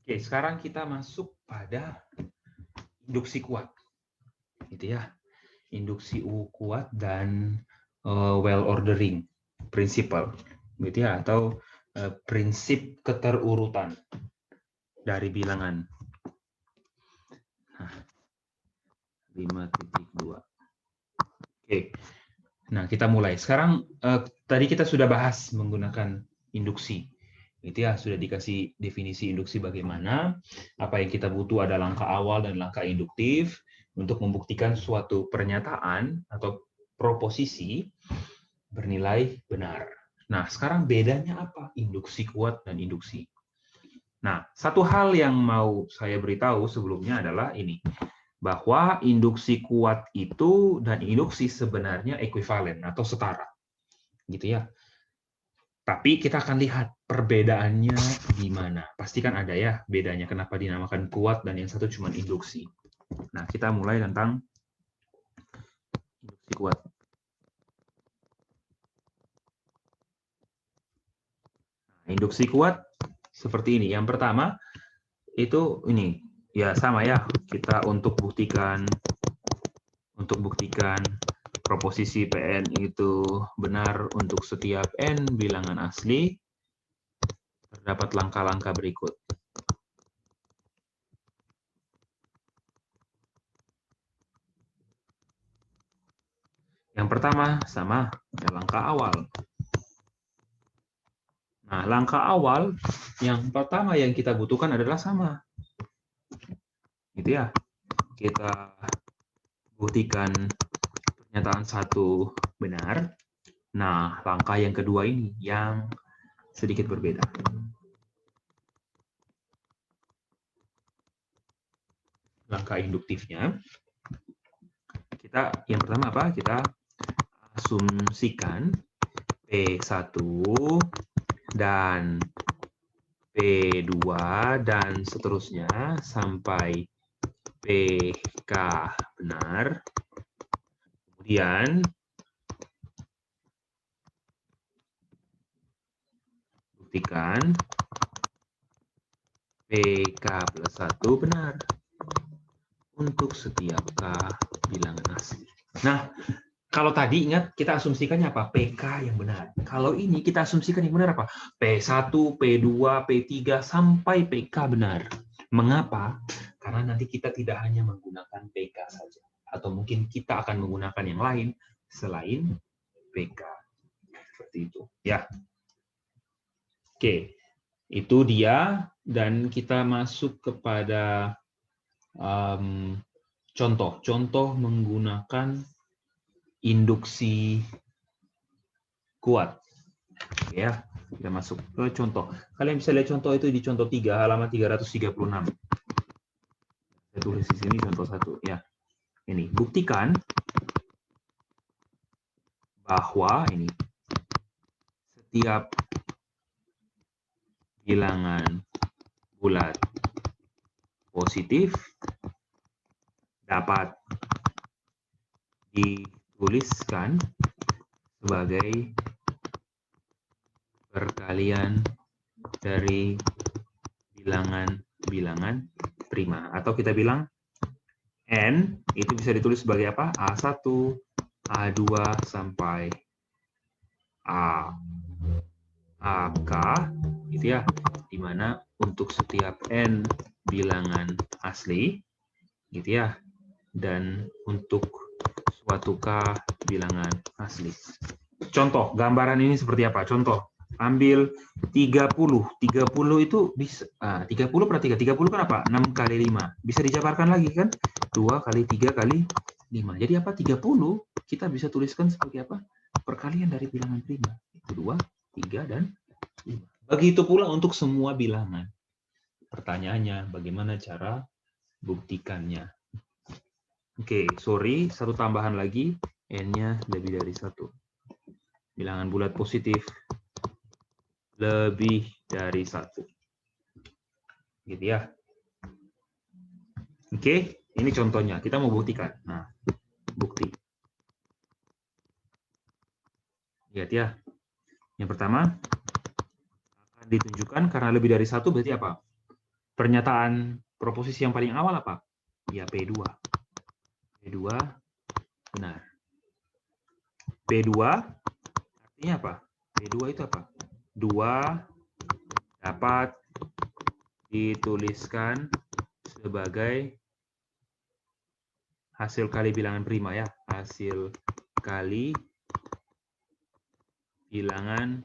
Oke, sekarang kita masuk pada induksi kuat, gitu ya. Induksi kuat dan well ordering principle, gitu ya, atau prinsip keterurutan dari bilangan. Nah, 5.2. Oke. Nah, kita mulai. Sekarang tadi kita sudah bahas menggunakan induksi. Itu ya, sudah dikasih definisi induksi bagaimana. Apa yang kita butuh ada langkah awal dan langkah induktif untuk membuktikan suatu pernyataan atau proposisi bernilai benar. Nah, sekarang bedanya apa induksi kuat dan induksi? Nah, satu hal yang mau saya beritahu sebelumnya adalah ini, bahwa induksi kuat itu dan induksi sebenarnya ekuivalen atau setara, gitu ya. Tapi kita akan lihat perbedaannya di mana. Pasti kan ada ya bedanya kenapa dinamakan kuat dan yang satu cuma induksi. Nah, kita mulai tentang induksi kuat. Nah, induksi kuat seperti ini. Yang pertama itu ini ya sama ya, kita untuk buktikan proposisi Pn itu benar untuk setiap n bilangan asli, terdapat langkah-langkah berikut. Yang pertama sama ya, langkah awal. Nah, langkah awal yang pertama yang kita butuhkan adalah sama. Gitu ya. Kita buktikan pernyataan satu benar. Nah, langkah yang kedua ini yang sedikit berbeda. Langkah induktifnya, kita yang pertama apa? Kita asumsikan P1 dan P2 dan seterusnya sampai PK benar. Kemudian buktikan PK plus 1 benar untuk setiap K bilangan asli. Nah, kalau tadi ingat kita asumsikannya apa? PK yang benar. Kalau ini kita asumsikan yang benar apa? P1, P2, P3 sampai PK benar. Mengapa? Karena nanti kita tidak hanya menggunakan PK saja. Atau mungkin kita akan menggunakan yang lain selain PK. Seperti itu. Ya. Oke. Itu dia. Dan kita masuk kepada contoh menggunakan induksi kuat. Ya, kita masuk ke contoh. Kalian bisa lihat contoh itu di contoh 3 halaman 336. Saya tulis di sini contoh 1 ya. Ini buktikan bahwa ini setiap bilangan bulat positif dapat dituliskan sebagai perkalian dari bilangan prima. Atau kita bilang N itu bisa ditulis sebagai apa? A1, A2 sampai AK gitu ya. Dimana untuk setiap N bilangan asli gitu ya. Dan untuk suatu K bilangan asli. Contoh, gambaran ini seperti apa? Contoh, ambil 30. 30 itu bisa 30 per 3. 30 kan apa? 6 kali 5. Bisa dijabarkan lagi kan? 2 kali 3 kali 5. Jadi apa? 30 kita bisa tuliskan sebagai apa? Perkalian dari bilangan prima. Itu 2, 3, dan 5. Begitu pula untuk semua bilangan. Pertanyaannya, bagaimana cara buktikannya? Oke, sorry, satu tambahan lagi, N-nya lebih dari 1. Bilangan bulat positif lebih dari 1. Gitu ya. Oke, ini contohnya. Kita mau buktikan. Nah, bukti. Lihat ya. Yang pertama, akan ditunjukkan karena lebih dari 1 berarti apa? pernyataan proposisi yang paling awal apa? Ya, P2. P2 benar. P2 artinya apa? P2 itu apa? 2 dapat dituliskan sebagai hasil kali bilangan prima ya. Hasil kali bilangan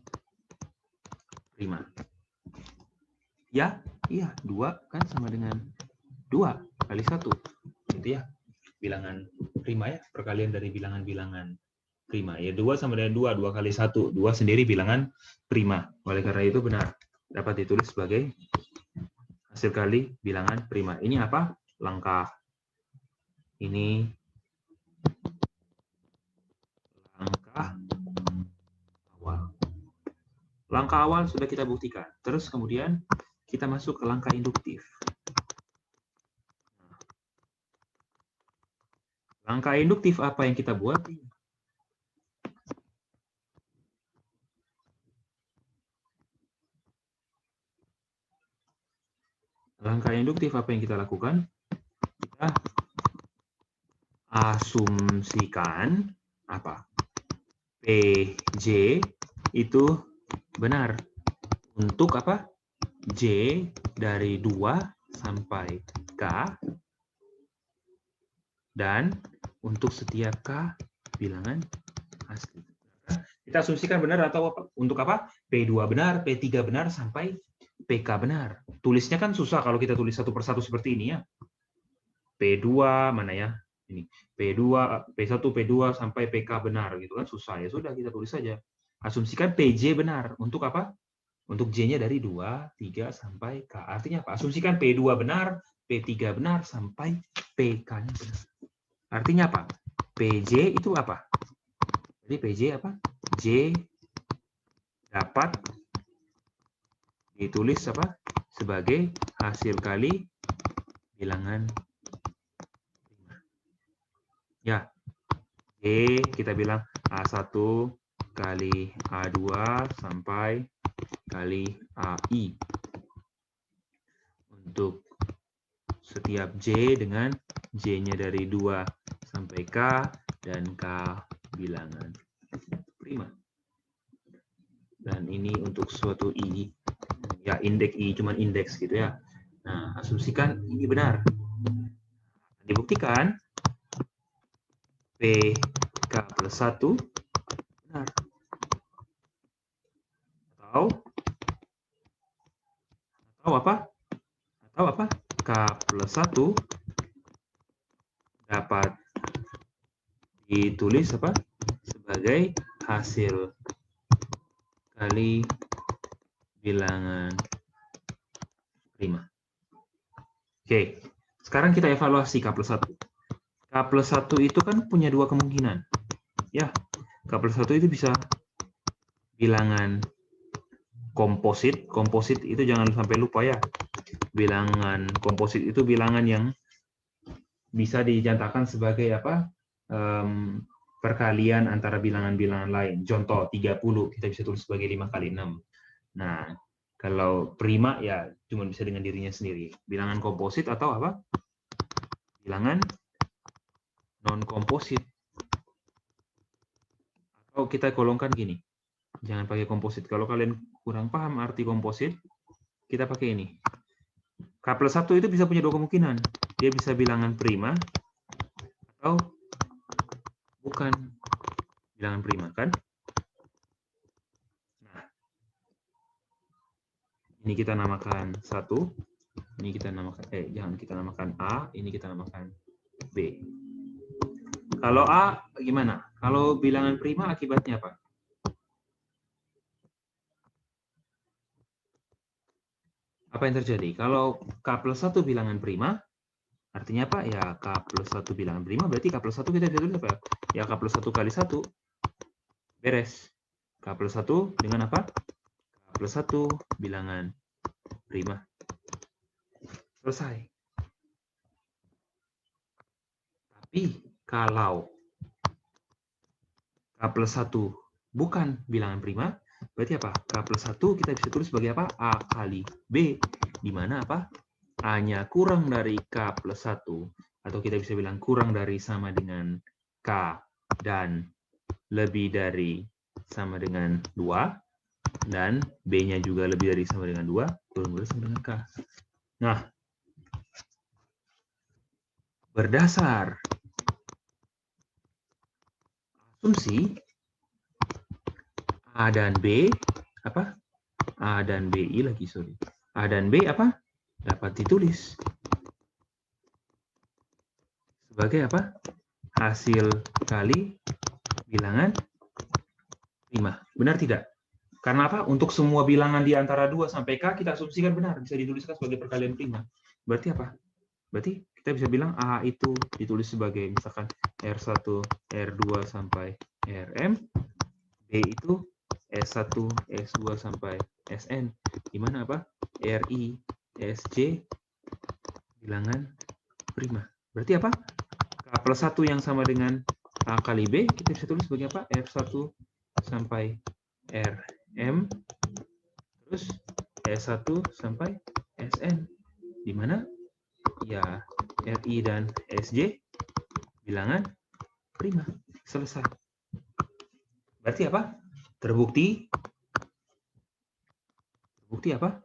prima. Ya, iya, 2 kan sama dengan 2 kali 1. Gitu ya. Bilangan prima ya, perkalian dari bilangan-bilangan prima. Ya, 2 sama dengan 2 kali 1. 2 sendiri bilangan prima. Oleh karena itu benar. Dapat ditulis sebagai hasil kali bilangan prima. Ini apa? Langkah. Ini langkah awal. Langkah awal sudah kita buktikan. Terus kemudian kita masuk ke langkah induktif. Langkah induktif apa yang kita buat? Langkah induktif apa yang kita lakukan? Kita asumsikan apa? PJ itu benar untuk apa? J dari 2 sampai K, dan untuk setiap K bilangan asli. Kita asumsikan benar atau apa? Untuk apa? P2 benar, P3 benar, sampai PK benar. Tulisnya kan susah kalau kita tulis satu persatu seperti ini ya. P2 mana ya? Ini P2, P1, P2 sampai PK benar gitu kan susah ya. Sudah kita tulis saja. Asumsikan PJ benar. Untuk apa? Untuk J-nya dari 2, 3 sampai K. Artinya apa? Asumsikan P2 benar, P3 benar sampai PK-nya benar. Artinya apa? PJ itu apa? Jadi PJ apa? J dapat ditulis apa? Sebagai hasil kali bilangan prima. Ya, J kita bilang A1 kali A2 sampai kali AI. Untuk setiap J dengan J-nya dari 2 sampai K dan K bilangan prima. Dan ini untuk suatu I, ya indeks I, cuman indeks gitu ya. Nah, asumsikan ini benar. Dibuktikan PK plus 1 benar. Atau apa? Atau apa? K plus 1 dapat ditulis apa? Sebagai hasil kali bilangan prima. Oke, sekarang kita evaluasi K plus 1. K plus 1 itu kan punya 2 kemungkinan. Ya, K plus 1 itu bisa bilangan komposit. Komposit itu jangan sampai lupa ya. Bilangan komposit itu bilangan yang bisa dinyatakan sebagai apa? Perkalian antara bilangan-bilangan lain. Contoh 30 kita bisa tulis sebagai 5 kali 6. Nah, kalau prima ya cuma bisa dengan dirinya sendiri. Bilangan komposit atau apa? Bilangan non komposit. Atau kita golongkan gini. Jangan pakai komposit. Kalau kalian kurang paham arti komposit, kita pakai ini. K plus 1 itu bisa punya 2 kemungkinan. Dia bisa bilangan prima atau bukan bilangan prima, kan? Nah, ini kita namakan 1, ini kita namakan, jangan kita namakan A, ini kita namakan B. Kalau A gimana? Kalau bilangan prima akibatnya apa? Apa yang terjadi? Kalau K plus 1 bilangan prima, artinya apa? Ya K plus 1 bilangan prima, berarti K plus 1 kita bisa tulis apa? Ya K plus 1 kali 1. Beres. K plus 1 dengan apa? K plus 1 bilangan prima. Selesai. Tapi kalau K plus 1 bukan bilangan prima, berarti apa? K plus 1 kita bisa tulis sebagai apa? A kali B. Di mana apa? A-nya kurang dari K plus 1, atau kita bisa bilang kurang dari sama dengan K, dan lebih dari sama dengan 2, dan B-nya juga lebih dari sama dengan 2, kurang dari sama dengan K. Nah, berdasar asumsi A dan B, apa? A dan BI lagi, sorry. A dan B apa? Dapat ditulis sebagai apa? Hasil kali bilangan prima. Benar tidak? Karena apa? Untuk semua bilangan di antara 2 sampai K, kita asumsikan benar, bisa dituliskan sebagai perkalian prima. Berarti apa? Berarti kita bisa bilang A itu ditulis sebagai misalkan R1, R2 sampai Rm, B itu S1, S2 sampai Sn. Di mana apa? Ri, Sj, bilangan prima. Berarti apa? K plus 1 yang sama dengan A kali B, kita bisa tulis sebagai apa? R1 sampai Rm, terus S1 sampai Sn. Di mana? Ya, Ri dan Sj, bilangan prima. Selesai. Berarti apa? Terbukti apa?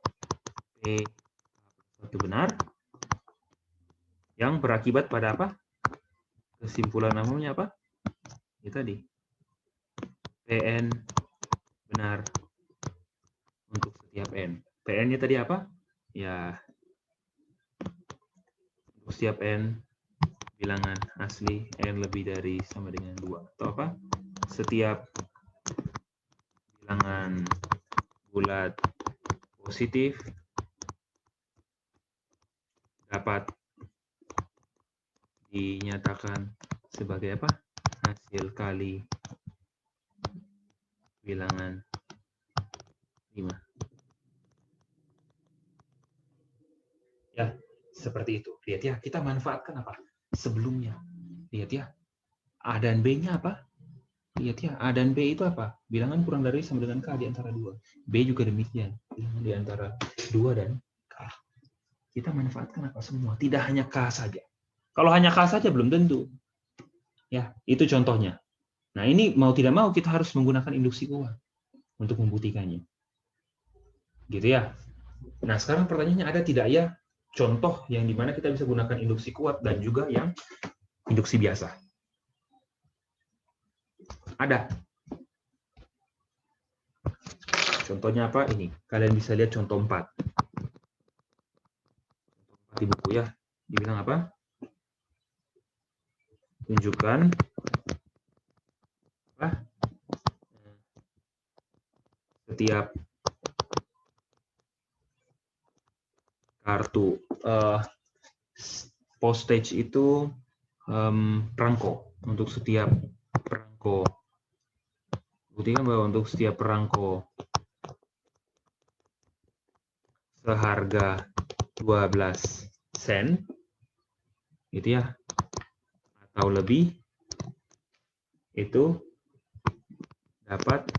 P itu benar, yang berakibat pada apa? Kesimpulan namanya apa? Ini tadi. Pn benar untuk setiap n. Pn-nya tadi apa? Ya, untuk setiap n bilangan asli n lebih dari sama dengan 2. Atau apa? Setiap bilangan bulat positif dapat dinyatakan sebagai apa? Hasil kali bilangan 5. Ya, seperti itu. Lihat ya, kita manfaatkan apa? Sebelumnya. Lihat ya, A dan B-nya apa? Lihat ya, A dan B itu apa? Bilangan kurang dari sama dengan K di antara 2. B juga demikian, bilangan di antara 2 dan K. Kita manfaatkan apa semua? Tidak hanya K saja. Kalau hanya K saja belum tentu. Ya, itu contohnya. Nah, ini mau tidak mau kita harus menggunakan induksi kuat untuk membuktikannya. Gitu ya. Nah, sekarang pertanyaannya ada tidak ya contoh yang dimana kita bisa gunakan induksi kuat dan juga yang induksi biasa? Ada. Contohnya apa? Ini. Kalian bisa lihat contoh 4. Contoh 4 di buku ya. Dibilang apa? Tunjukkan apa? Setiap kartu postage itu perangko. Untuk setiap perangko. Buktikan bahwa untuk setiap perangko seharga 12 sen, gitu ya, atau lebih, itu dapat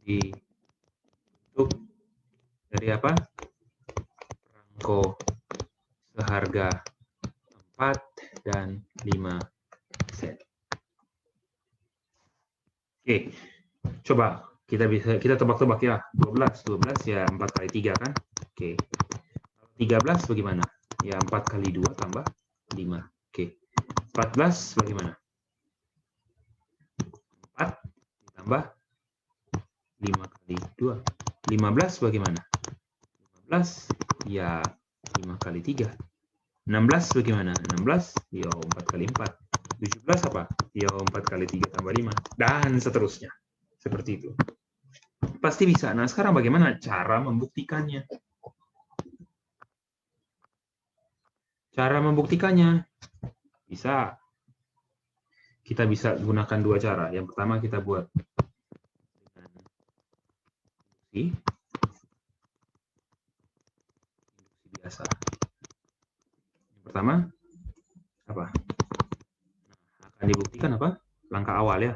dibentuk dari apa? Perangko seharga 4 dan 5 sen. Oke, coba kita tebak-tebak ya. 12 ya 4 kali 3 kan? Oke. 13 bagaimana? Ya 4 kali 2 tambah 5. Oke. 14 bagaimana? 4 ditambah 5 kali 2. 15 bagaimana? 15 ya 5 kali 3. 16 bagaimana? 16 ya 4 kali 4. 17 apa? Ya 4 kali 3 tambah 5. Dan seterusnya. Seperti itu. Pasti bisa. Nah, sekarang bagaimana cara membuktikannya? Cara membuktikannya bisa. Kita bisa gunakan 2 cara. Yang pertama kita buat dengan induksi biasa. Yang pertama apa? Nah, akan dibuktikan apa? Langkah awal ya.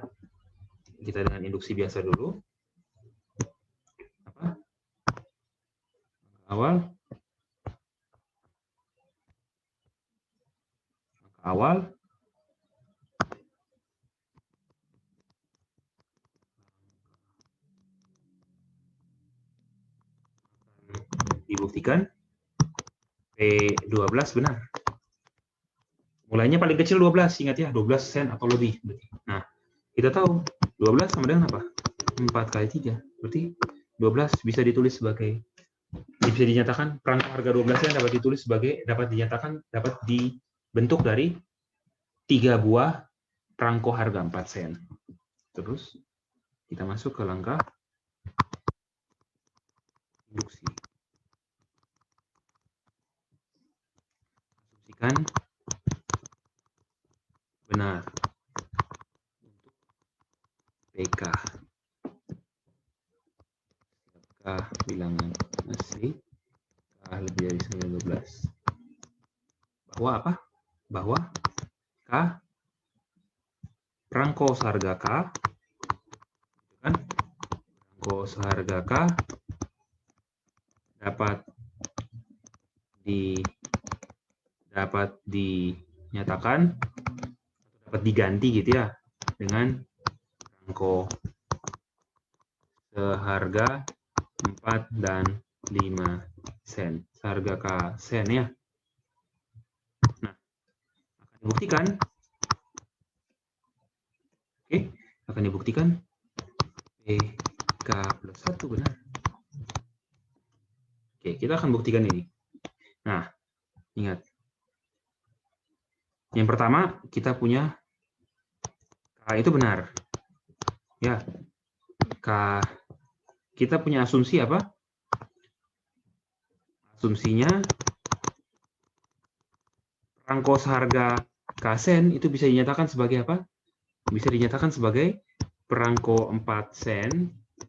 Kita dengan induksi biasa dulu. Apa? Langkah awal awal dibuktikan P12 benar. Mulainya paling kecil 12, ingat ya, 12 sen atau lebih. Nah, kita tahu 12 sama dengan apa? 4 kali 3. Berarti 12 bisa ditulis sebagai, bisa dinyatakan perangko harga 12 sen dapat ditulis sebagai, dapat dibentuk dari 3 buah perangko harga 4 sen. Terus kita masuk ke langkah induksi. Asumsikan benar untuk PK. K bilangan asli K lebih dari 12. Bahwa apa? Bahwa K perangko seharga K, kan? Perangko seharga K dapat dinyatakan, dapat diganti gitu ya, dengan perangko seharga 4 dan 5 sen. Seharga K sen ya. Nah, akan dibuktikan. Oke, akan dibuktikan PK plus 1 benar. Oke, kita akan buktikan ini. Nah, ingat. Yang pertama, kita punya K itu benar. Ya, K, kita punya asumsi apa? Asumsinya, perangko seharga K sen itu bisa dinyatakan sebagai apa? Bisa dinyatakan sebagai perangko 4 sen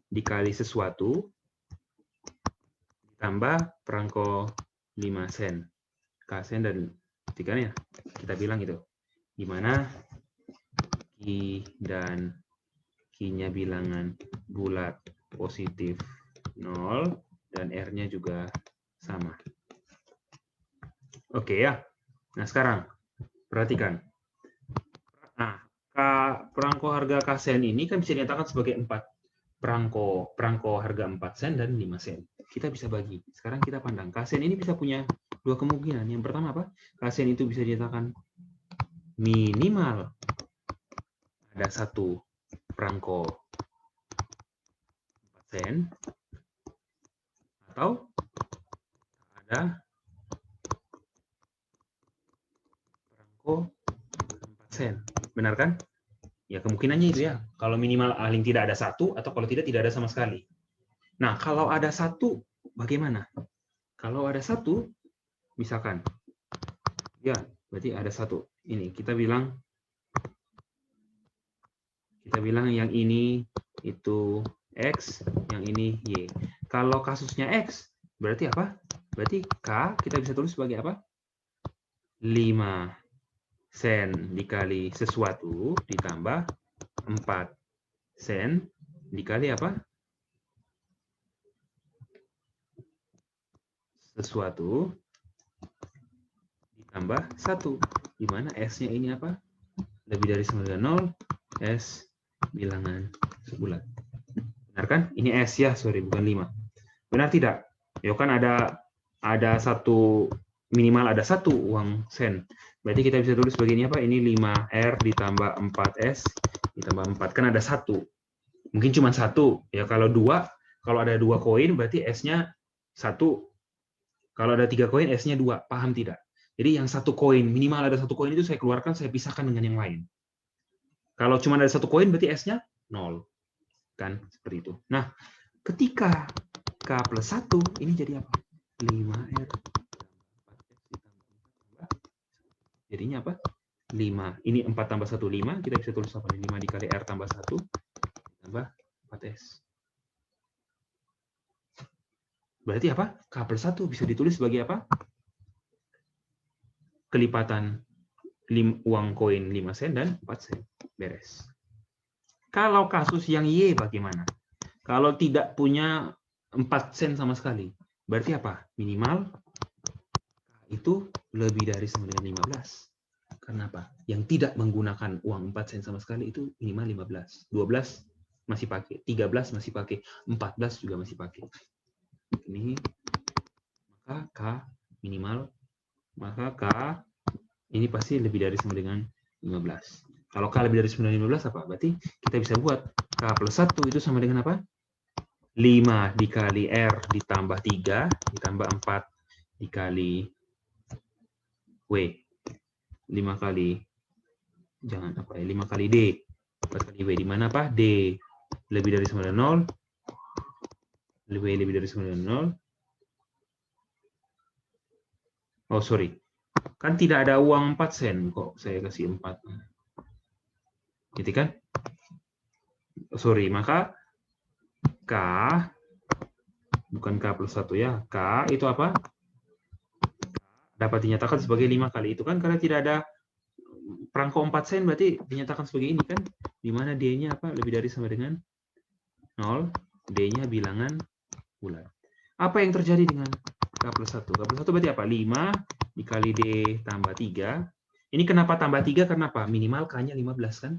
dikali sesuatu ditambah perangko 5 sen. K sen dan ketikannya. Kita bilang itu. Di mana Q dan Q-nya bilangan bulat positif 0 dan R-nya juga sama. Oke ya. Nah, sekarang perhatikan. Nah, perangko harga K sen ini kan bisa dinyatakan sebagai 4 perangko harga 4 sen dan 5 sen. Kita bisa bagi. Sekarang kita pandang. K sen ini bisa punya dua kemungkinan. Yang pertama apa? K sen itu bisa dinyatakan minimal ada satu perangko 4 sen atau ada perangko 4 sen. Benar kan? Ya, kemungkinannya itu ya. Kalau minimal paling tidak ada satu, atau kalau tidak ada sama sekali. Nah, kalau ada satu, bagaimana? Kalau ada satu, misalkan, ya, berarti ada satu. Ini, kita bilang yang ini itu X, yang ini Y. Kalau kasusnya X, berarti apa? Berarti K, kita bisa tulis sebagai apa? 5 sen dikali sesuatu ditambah 4 sen dikali apa? Sesuatu ditambah 1. Di mana S-nya ini apa? Lebih dari 9,0, S bilangan sebulat. Benar kan? Ini S ya, sorry, bukan 5. Benar tidak? Ya kan ada satu, minimal ada satu uang sen. Berarti kita bisa tulis begini apa? Ini 5R ditambah 4S ditambah 4. Kan ada satu. Mungkin cuma satu. Ya kalau ada dua koin berarti S-nya 1. Kalau ada 3 koin S-nya 2. Paham tidak? Jadi yang satu koin, minimal ada satu koin itu saya keluarkan, saya pisahkan dengan yang lain. Kalau cuma ada satu koin berarti S-nya 0. Kan? Seperti itu. Nah, ketika K plus 1, ini jadi apa? 5R. Jadinya apa? 5. Ini 4 tambah 1, 5. Kita bisa tulis apa? 5 dikali R tambah 1 tambah 4S. Berarti apa? K plus 1 bisa ditulis sebagai apa? Kelipatan uang koin 5 sen dan 4 sen. Beres. Kalau kasus yang Y bagaimana? Kalau tidak punya 4 sen sama sekali. Berarti apa? Minimal K itu lebih dari 9,15. Karena apa? Yang tidak menggunakan uang 4 sen sama sekali itu minimal 15. 12 masih pakai, 13 masih pakai, 14 juga masih pakai. Ini maka K minimal, maka K ini pasti lebih dari sama dengan 15. Kalau K lebih dari 15 apa? Berarti kita bisa buat K plus 1 itu sama dengan apa? 5 dikali R ditambah 3 ditambah 4 dikali W. 5 kali, jangan apa ya, 5 kali D. 4 kali W, di mana apa? D lebih dari sama dengan 0. W lebih dari sama dengan 0. Oh, sorry. Kan tidak ada uang 4 sen kok saya kasih 4. Gitu kan? Sorry, maka K, bukan K plus 1 ya. K itu apa? Dapat dinyatakan sebagai 5 kali. Itu kan karena tidak ada perangko 4 sen, berarti dinyatakan sebagai ini kan. Di mana D-nya apa? Lebih dari sama dengan 0. D-nya bilangan bulat. Apa yang terjadi dengan K plus 1? K plus 1 berarti apa? 5 dikali D tambah 3. Ini kenapa tambah 3? Karena apa? Minimal K-nya 15 kan?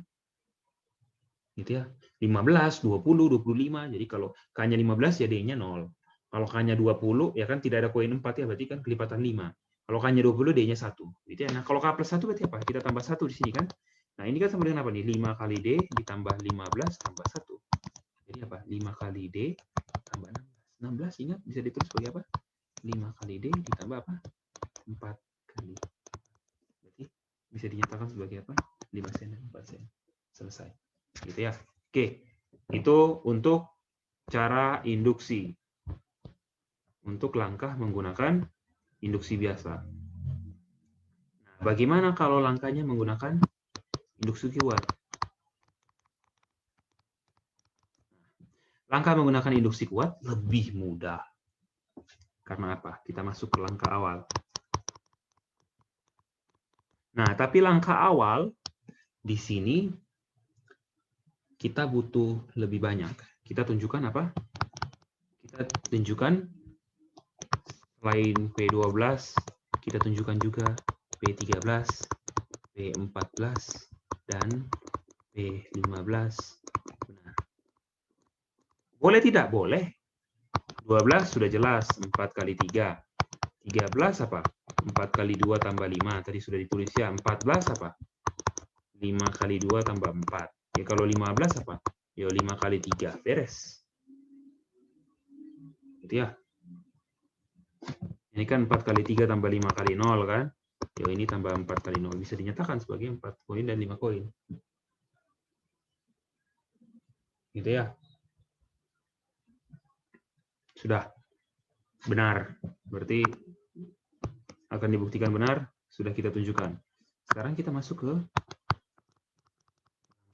Gitu ya. 15, 20, 25. Jadi kalau K-nya 15 ya D-nya 0. Kalau K-nya 20 ya kan tidak ada koin 4 ya, berarti kan kelipatan 5. Kalau K-nya 20 D-nya 1. Gitu ya. Nah, kalau K plus 1 berarti apa? Kita tambah 1 di sini kan. Nah, ini kan sama dengan apa nih? 5 kali D ditambah 15 tambah 1. Jadi apa? 5 kali D tambah 16. 16 ingat bisa ditulis sebagai apa? 5 kali D ditambah apa? 4 kali. Berarti bisa dinyatakan sebagai apa? 5 sen dan 4 sen. Selesai. Gitu ya. Oke. Itu untuk cara induksi. Untuk langkah menggunakan induksi biasa. Nah, bagaimana kalau langkahnya menggunakan induksi kuat? Langkah menggunakan induksi kuat lebih mudah. Karena apa? Kita masuk ke langkah awal. Nah, tapi langkah awal di sini kita butuh lebih banyak. Kita tunjukkan apa? Kita tunjukkan selain P12, kita tunjukkan juga P13, P14, dan P15. Benar. Boleh tidak? Boleh. 12 sudah jelas, 4 kali 3. 13 apa? 4 kali 2 tambah 5. Tadi sudah ditulis ya. 14 apa? 5 kali 2 tambah 4. Ya kalau 15 apa? Ya 5 kali 3. Beres. Gitu ya. Ini kan 4 kali 3 tambah 5 kali 0 kan? Ya ini tambah 4 kali 0. Bisa dinyatakan sebagai 4 koin dan 5 koin. Gitu ya. Sudah. Benar. Berarti akan dibuktikan benar. Sudah kita tunjukkan. Sekarang kita masuk ke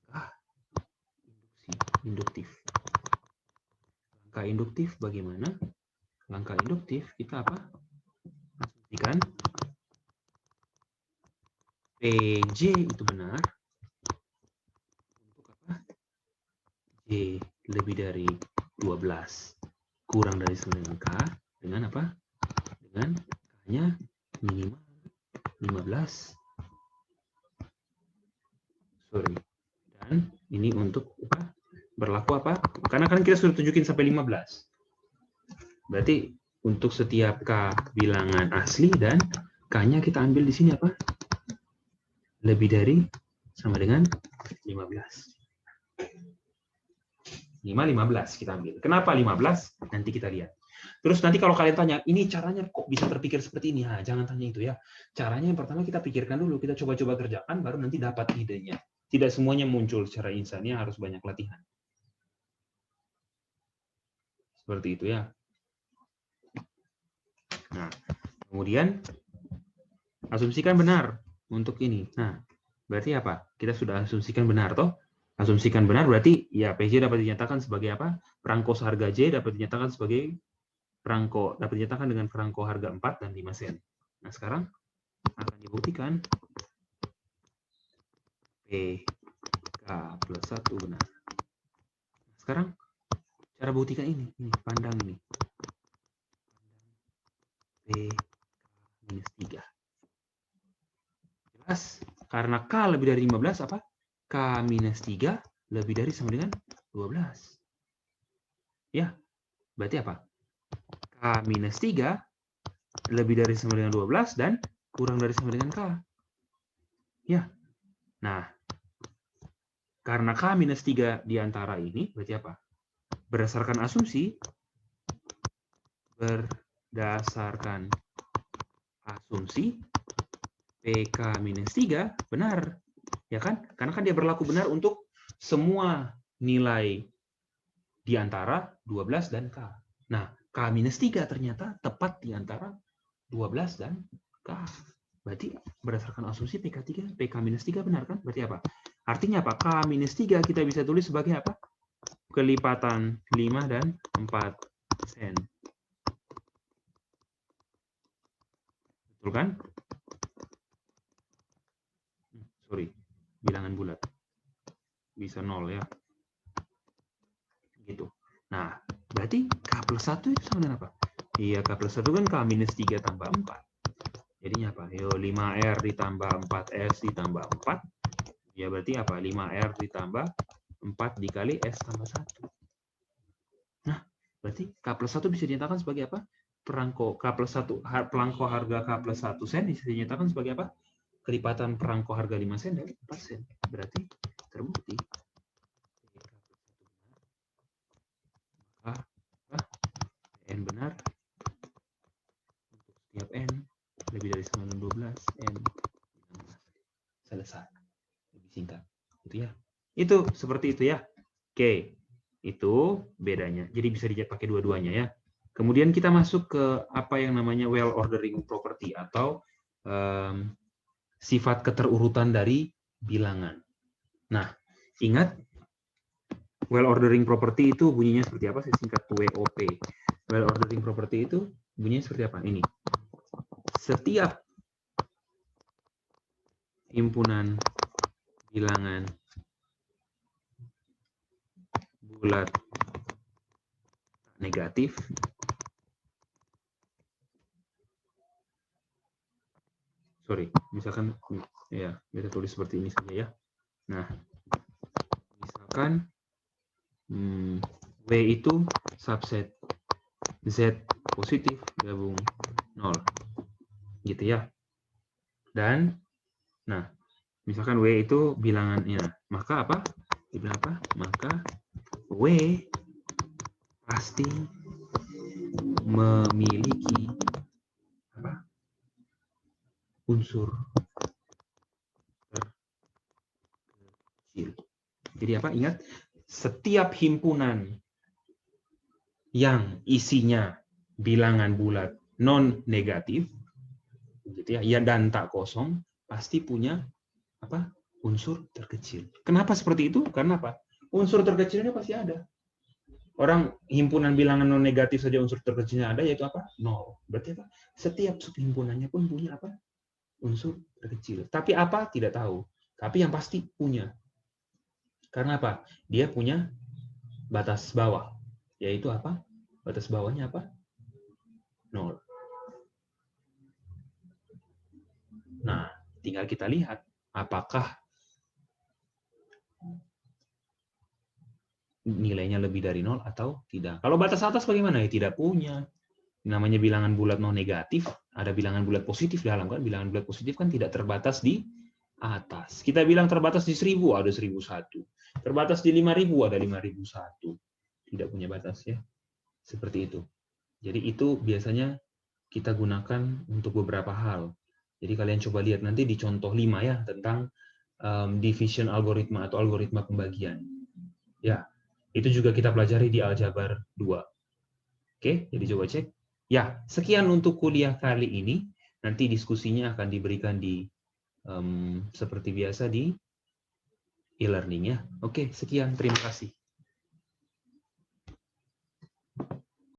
langkah induktif. Langkah induktif bagaimana? Langkah induktif kita apa? Asumsikan PJ itu benar. Untuk apa? J lebih dari 12 kurang dari 9 K dengan apa? Dengan K-nya minimal 15. Sorry. Dan ini untuk apa? Berlaku apa? Karena kan kita sudah tunjukin sampai 15. Berarti untuk setiap K bilangan asli dan K-nya kita ambil di sini apa? Lebih dari sama dengan 15. Minimal 15 kita ambil. Kenapa 15? Nanti kita lihat. Terus nanti kalau kalian tanya, ini caranya kok bisa terpikir seperti ini? Nah, jangan tanya itu ya. Caranya yang pertama kita pikirkan dulu, kita coba-coba kerjakan, baru nanti dapat idenya. Tidak semuanya muncul secara instan, harus banyak latihan. Seperti itu ya. Nah, kemudian asumsikan benar untuk ini. Nah, berarti apa? Kita sudah asumsikan benar, toh? Asumsikan benar berarti ya PJ dapat dinyatakan sebagai apa? Perangko seharga J dapat dinyatakan sebagai perangko, dapat dinyatakan dengan perangko harga 4 dan 5 sen. Nah, sekarang akan dibuktikan PK plus 1 benar. Nah, sekarang cara buktikan ini pandang ini. PK minus 3. Jelas? Karena K lebih dari 15, apa? K minus 3 lebih dari sama dengan 12. Ya, berarti apa? K minus 3 lebih dari sama dengan 12 dan kurang dari sama dengan K. Ya, nah, karena K minus 3 di antara ini, berarti apa? Berdasarkan asumsi PK-3 benar, ya kan? Karena kan dia berlaku benar untuk semua nilai di antara 12 dan K. Nah, K-3 ternyata tepat di antara 12 dan K. Berarti berdasarkan asumsi PK-3 benar kan? Berarti apa? Artinya apa? K-3 kita bisa tulis sebagai apa? Kelipatan 5 dan 4 sen. Betul kan? Sorry, bilangan bulat. Bisa 0 ya. Gitu. Nah, berarti K plus 1 itu sama dengan apa? Iya, K plus 1 kan K-3 tambah 4. Jadinya apa? Yo, 5R ditambah 4S ditambah 4. Ya, berarti apa? 5R ditambah 4 dikali S tambah 1. Nah, berarti K plus 1 bisa dinyatakan sebagai apa? Perangko K plus 1, perangko harga K plus 1 sen bisa dinyatakan sebagai apa? Kelipatan perangko harga 5 sen dan 4 sen. Berarti terbukti N benar untuk setiap N lebih dari 12 N. Selesai. Lebih singkat. Gitu ya. Itu seperti itu ya. Oke. Itu bedanya. Jadi bisa dipakai dua-duanya ya. Kemudian kita masuk ke apa yang namanya well ordering property atau sifat keterurutan dari bilangan. Nah, ingat well ordering property itu bunyinya seperti apa? Saya singkat WOP. Well ordering property itu bunyinya seperti apa? Ini. Setiap himpunan bilangan bulat negatif misalkan ya kita tulis seperti ini saja ya. Nah, misalkan W itu subset Z positif gabung 0 gitu ya. Dan nah, misalkan W itu bilangannya, maka apa? Dibilang apa? Maka W pasti memiliki apa? Unsur terkecil. Jadi apa? Ingat, setiap himpunan yang isinya bilangan bulat non negatif, gitu ya, dan tak kosong, pasti punya apa? Unsur terkecil. Kenapa seperti itu? Karena apa? Unsur terkecilnya pasti ada. Orang himpunan bilangan non negatif saja unsur terkecilnya ada, yaitu apa? 0. Berarti apa? Setiap subhimpunannya pun punya apa? Unsur terkecil. Tapi apa? Tidak tahu. Tapi yang pasti punya. Karena apa? Dia punya batas bawah. Yaitu apa? Batas bawahnya apa? 0. Nah, tinggal kita lihat apakah nilainya lebih dari 0 atau tidak. Kalau batas atas bagaimana? Ya tidak punya. Namanya bilangan bulat non negatif, ada bilangan bulat positif di dalam kan. Bilangan bulat positif kan tidak terbatas di atas. Kita bilang terbatas di 1000, ada 1001. Terbatas di 5000, ada 5001. Tidak punya batas ya. Seperti itu. Jadi itu biasanya kita gunakan untuk beberapa hal. Jadi kalian coba lihat nanti di contoh 5 ya, tentang division algoritma atau algoritma pembagian. Ya, itu juga kita pelajari di Aljabar 2. Oke, jadi coba cek. Ya, sekian untuk kuliah kali ini. Nanti diskusinya akan diberikan di seperti biasa di e-learning ya. Oke, sekian. Terima kasih.